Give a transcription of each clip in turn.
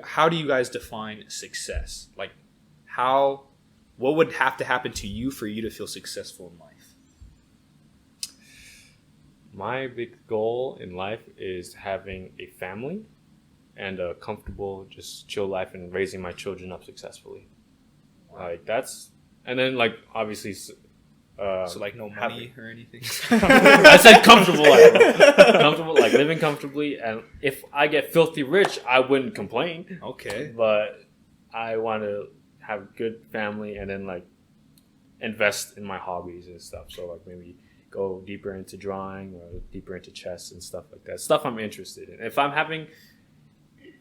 how do you guys define success? Like, what would have to happen to you for you to feel successful in life? My big goal in life is having a family and a comfortable, just chill life and raising my children up successly. Like that's, and then like obviously, So like no money happy. or anything? I said comfortable life, comfortable, like living comfortably. And if I get filthy rich, I wouldn't complain. Okay. But I want to have good family and then like invest in my hobbies and stuff. So like maybe go deeper into drawing or deeper into chess and stuff like that. Stuff I'm interested in. If I'm having,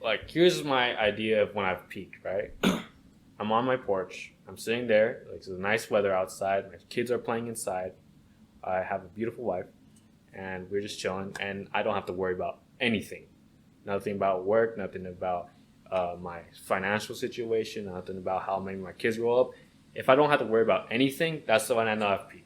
like, here's my idea of when I've peaked, right? I'm on my porch. I'm sitting there. Like, it's nice weather outside. My kids are playing inside. I have a beautiful wife. And we're just chilling. And I don't have to worry about anything. Nothing about work. Nothing about my financial situation. Nothing about how maybe my kids grow up. If I don't have to worry about anything, that's when I know I've peaked.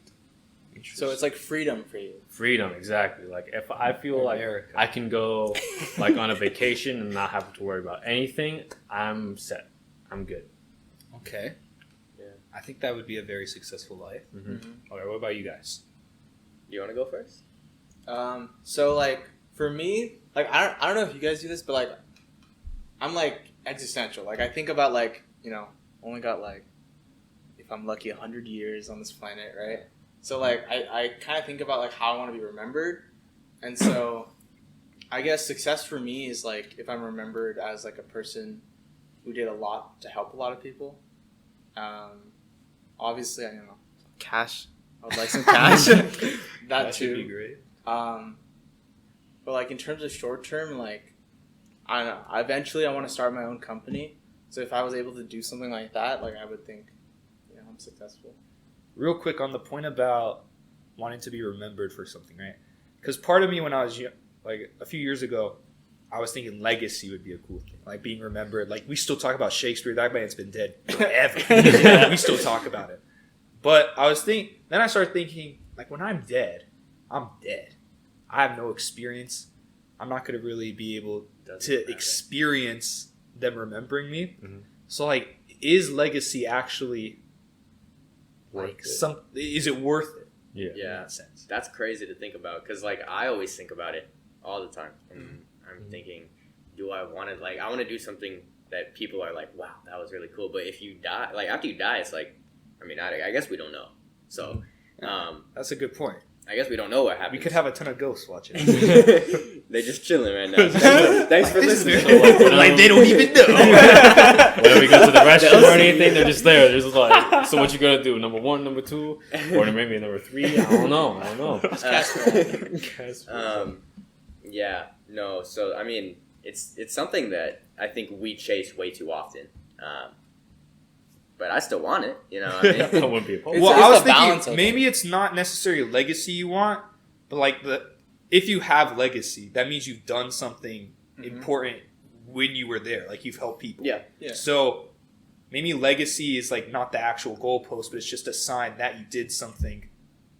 So it's like freedom for you. Freedom, exactly. Like if I feel America. like I can go like on a vacation and not have to worry about anything, I'm set. I'm good. Okay. Yeah. I think that would be a very successful life. Mm-hmm. Okay, what about you guys? You want to go first? So like for me, like I don't know if you guys do this, but like I'm like existential. Like I think about like, you know, only got like, if I'm lucky, 100 years on this planet, right? So like I kind of think about like how I want to be remembered, and so I guess success for me is like if I'm remembered as like a person who did a lot to help a lot of people. Obviously, I don't know, cash. I would like some cash. that too. Should be great. But like in terms of short term, like I don't know. Eventually, I want to start my own company. So if I was able to do something like that, like I would think, you know, I'm successful. Real quick on the point about wanting to be remembered for something, right? Because part of me when I was young, like a few years ago, I was thinking legacy would be a cool thing, like being remembered. Like we still talk about Shakespeare. That man's been dead forever. We still talk about it. But then I started thinking, like when I'm dead, I'm dead. I have no experience. I'm not going to really be able to experience them remembering me. Mm-hmm. So like, is legacy actually like is it worth it? Yeah. Yeah. In that sense. That's crazy to think about because, like, I always think about it all the time. And I'm thinking, do I want to, like, I want to do something that people are like, wow, that was really cool. But if you die, like, after you die, it's like, I mean, I guess we don't know. So, that's a good point. I guess we don't know what happens. We could have a ton of ghosts watching. They're just chilling right now. Thanks for listening. Like they don't even know. When we go to the restroom or anything, they're just there. They're just like, so what you gonna do? Number 1, number 2, or maybe number 3? I don't know. Yeah, no. So I mean, it's something that I think we chase way too often. But I still want it, you know. I mean, I wouldn't be opposed. Well, it's I was the balance thinking of maybe it's not necessarily legacy you want, but like if you have legacy, that means you've done something important when you were there. Like you've helped people. Yeah. So maybe legacy is like not the actual goalpost, but it's just a sign that you did something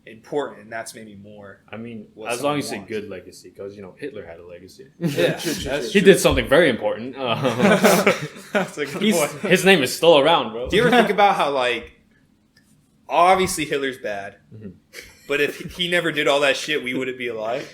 important, and that's maybe more. I mean, what as long as you say someone good legacy, because Hitler had a legacy. Yeah, He did something very important. That's a good point. His name is still around, bro. Do you ever think about how like obviously Hitler's bad, but if he never did all that shit, we wouldn't be alive?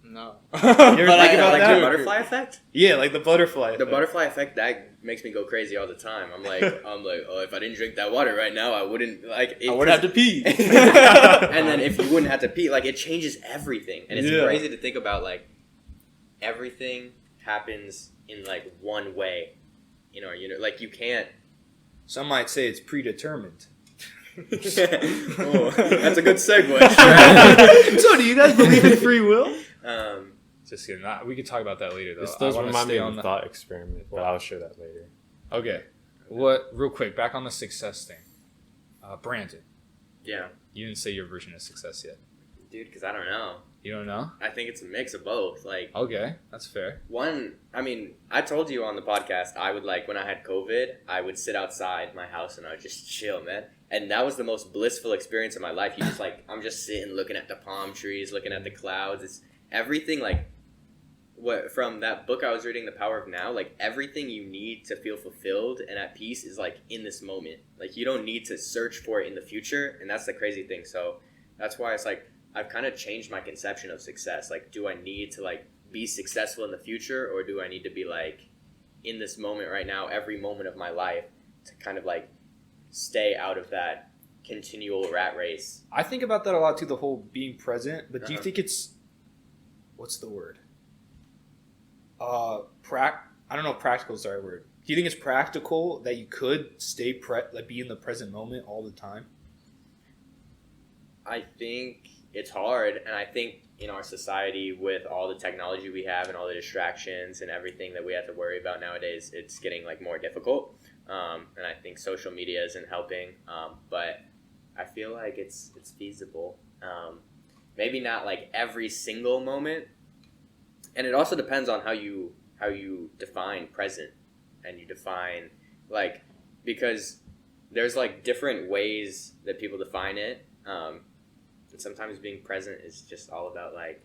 No. You ever think about like that? the butterfly effect? Yeah, like the butterfly. The effect. butterfly effect, that makes me go crazy all the time. I'm like, oh, if I didn't drink that water right now, I wouldn't like. I would have to pee. And then if you wouldn't have to pee, like it changes everything, and it's crazy to think about. Like everything happens in like one way, like you can't. Some might say it's predetermined. Oh, that's a good segue. So, do you guys believe in free will? Just kidding. We could talk about that later, though. This does I wanna remind me stay of on a the thought experiment, but I'll share that later. Okay. Real quick, back on the success thing. Brandon, Yeah, you didn't say your version of success yet. dude, because I don't know. You don't know? I think it's a mix of both. Like Okay, that's fair. one, I mean, I told you on the podcast, I would like when I had COVID, I would sit outside my house and I would just chill, man. And that was the most blissful experience of my life. You just like, I'm just sitting, looking at the palm trees, looking at the clouds. It's everything like what from that book I was reading, The Power of Now, like everything you need to feel fulfilled and at peace is like in this moment. Like you don't need to search for it in the future, and that's the crazy thing. So that's why it's like I've kind of changed my conception of success. Like, do I need to like be successful in the future, or do I need to be like in this moment right now, every moment of my life, to kind of like stay out of that continual rat race? I think about that a lot too, the whole being present. But do you Uh-huh. think it's, what's the word? I don't know if practical is the right word. Do you think it's practical that you could stay like be in the present moment all the time? I think it's hard, and I think in our society with all the technology we have and all the distractions and everything that we have to worry about nowadays, it's getting like more difficult. And I think social media isn't helping, but I feel like it's feasible. Maybe not like every single moment, and it also depends on how you define present, and you define like, because there's like different ways that people define it. And sometimes being present is just all about like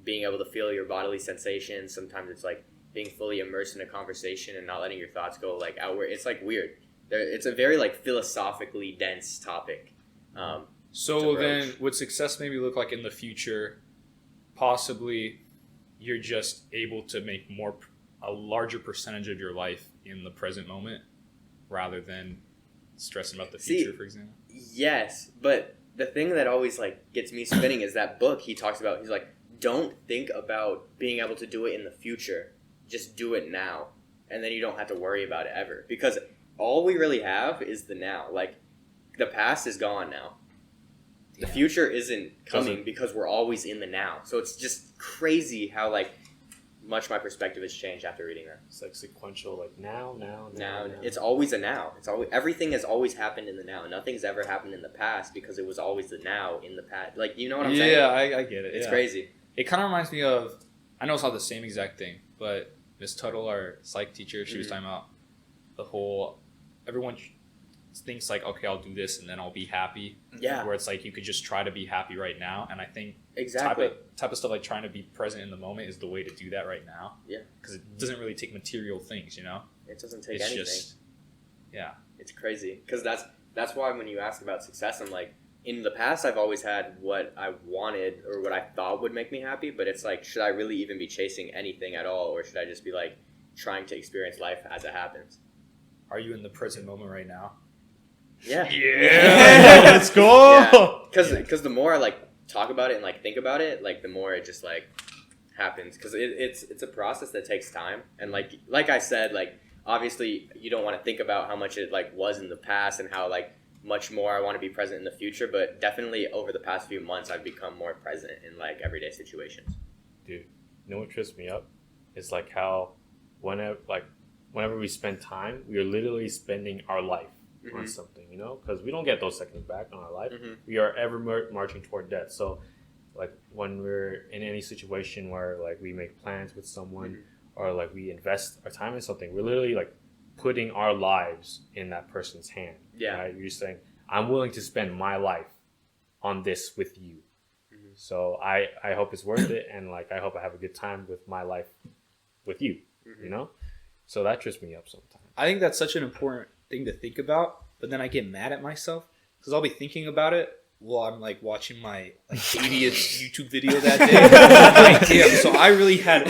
being able to feel your bodily sensations. Sometimes it's like being fully immersed in a conversation and not letting your thoughts go like outward. It's like weird. It's a very like philosophically dense topic. So to then, broach. would success maybe look like in the future? Possibly, you're just able to make a larger percentage of your life in the present moment, rather than stressing about the future, for example. Yes, but the thing that always like gets me spinning is that book he talks about. He's like, don't think about being able to do it in the future. Just do it now, and then you don't have to worry about it ever, because all we really have is the now. Like, the past is gone now. The future isn't coming because we're always in the now. So it's just crazy how like much my perspective has changed after reading that. It's like sequential, like now. It's always a now. It's always, everything has always happened in the now. Nothing's ever happened in the past because it was always the now in the past. Like, you know what I'm saying? Yeah, I get it. It's yeah. crazy. It kind of reminds me of, I know it's not the same exact thing, but Miss Tuttle, our psych teacher, she was talking about the whole, everyone thinks like, okay, I'll do this and then I'll be happy. Yeah. Where it's like you could just try to be happy right now, and I think Exactly. type of stuff like trying to be present in the moment is the way to do that right now. Yeah. Because it doesn't really take material things, you know. It doesn't take It's anything. just, yeah. It's crazy. Because that's why when you ask about success, I'm like, in the past, I've always had what I wanted or what I thought would make me happy, but it's like, should I really even be chasing anything at all, or should I just be like trying to experience life as it happens? Are you in the present moment right now? Yeah. Yeah. Let's go. Because the more I like talk about it and like think about it, like the more it just like happens. Because it's a process that takes time, and like I said, like obviously you don't want to think about how much it like was in the past and how like much more I want to be present in the future. But definitely over the past few months, I've become more present in like everyday situations. Dude, you know what trips me up? It's like how whenever we spend time, we are literally spending our life on something, you know, because we don't get those seconds back on our life. We are ever marching toward death. So like when we're in any situation where like we make plans with someone or like we invest our time in something, we're literally like putting our lives in that person's hand. Yeah. Right? You're saying, I'm willing to spend my life on this with you. So I hope it's worth it, and like I hope I have a good time with my life with you, you know? So that trips me up sometimes. I think that's such an important thing to think about, but then I get mad at myself because I'll be thinking about it while I'm like watching my like 80th YouTube video that day. Like, damn, so I really had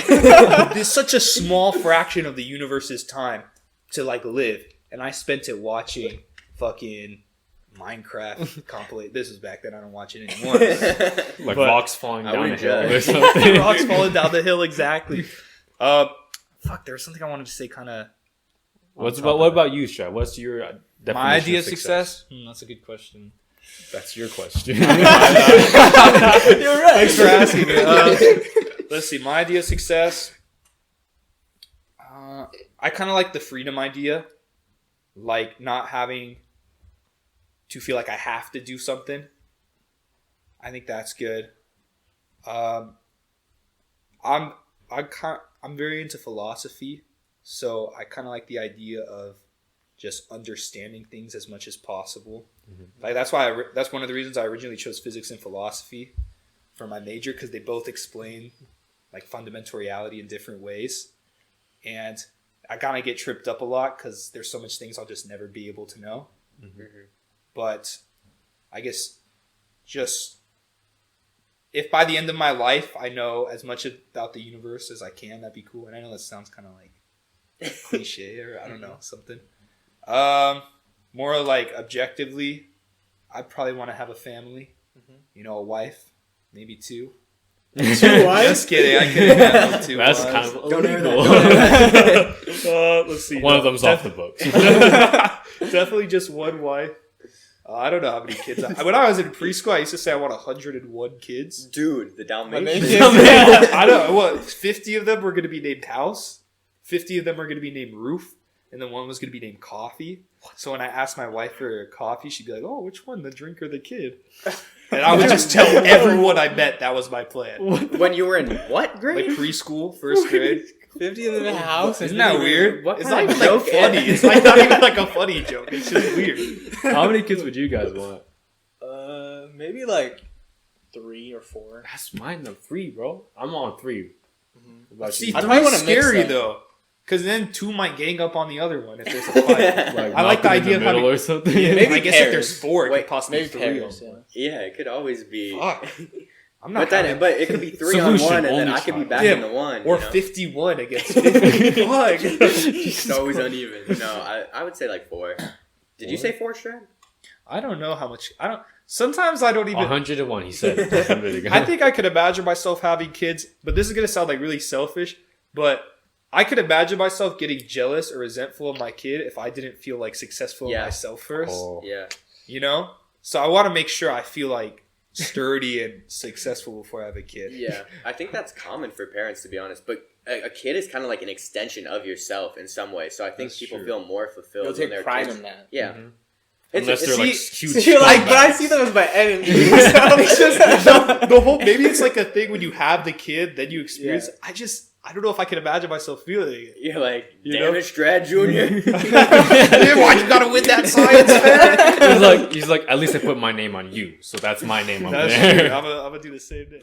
this such a small fraction of the universe's time to like live, and I spent it watching fucking Minecraft compilate. This was back then. I don't watch it anymore. Like rocks falling I down a wouldn't hill or judge. something. Rocks falling down the hill, exactly. Fuck, there was something I wanted to say kind of. What about you, Shad? What's your definition My idea of of success? That's a good question. That's your question. You're right. Thanks for asking it. Let's see. My idea of success. I kind of like the freedom idea, like not having to feel like I have to do something. I think that's good. I'm very into philosophy, so I kind of like the idea of just understanding things as much as possible. Like that's why that's one of the reasons I originally chose physics and philosophy for my major, because they both explain like fundamental reality in different ways. And I kind of get tripped up a lot because there's so much things I'll just never be able to know. But I guess just if by the end of my life I know as much about the universe as I can, that'd be cool. And I know that sounds kind of like cliche or I don't know, something. More like objectively, I'd probably want to have a family, a wife, maybe 2. 2 wives? Just kidding. I couldn't handle 2 That's wives. kind of Don't ever illegal. Let's see. One of them's off the books. Definitely just one wife. I don't know how many kids. When I was in preschool, I used to say I want 101 kids. Dude, the Dalmatian. I don't know. What? 50 of them were going to be named House. 50 of them were going to be named Roof. And then one was going to be named Coffee. So when I asked my wife for coffee, she'd be like, "Oh, which one? The drink or the kid?" And I would just tell everyone I met that was my plan. When you were in what grade? Like preschool, first grade. 50 of them in a house. Isn't that weird? What It's kind not of even like joke funny. is- It's like not even like a funny joke. It's just weird. How many kids would you guys want? Maybe like 3 or 4. That's mine, the 3, bro. I'm on 3. What about See, you? I three might is wanna mix scary them. though, because then 2 might gang up on the other one if there's a fight. Like I like the Malcolm in idea of middle having. or something. Maybe I guess pairs. if there's 4, it Wait, could possibly Maybe be 3 pairs, of them. Yeah, it could always be. Fuck. I'm not. But it could be 3 on Solution, 1, and then only I could be child. back Yeah, in the 1. or you know? 51 against 50. Fuck. It's always uneven. No, I would say like 4. Did you say 4, Strad? I don't know how much. I don't. Sometimes I don't even. 101, he said. 100 I think I could imagine myself having kids, but this is gonna sound like really selfish. But I could imagine myself getting jealous or resentful of my kid if I didn't feel like successful Yeah. myself first. Oh. Yeah. You know, so I want to make sure I feel like sturdy and successful before I have a kid. Yeah. I think that's common for parents, to be honest. But a kid is kind of like an extension of yourself in some way. So I think That's people true. feel more fulfilled You'll when take they're pride kids. in that. Yeah. Mhm. It's, Unless they're like see- huge. So you're like, but I scumbags. see them as my enemy. It's just the whole. Maybe it's like a thing when you have the kid, then you experience. Yeah. I don't know if I can imagine myself feeling it. You're like, You damn know? it, Strad Jr. Why you gotta win that science fair? He's like, at least I put my name on you, so that's my name up That's there. true. I'm gonna do the same thing.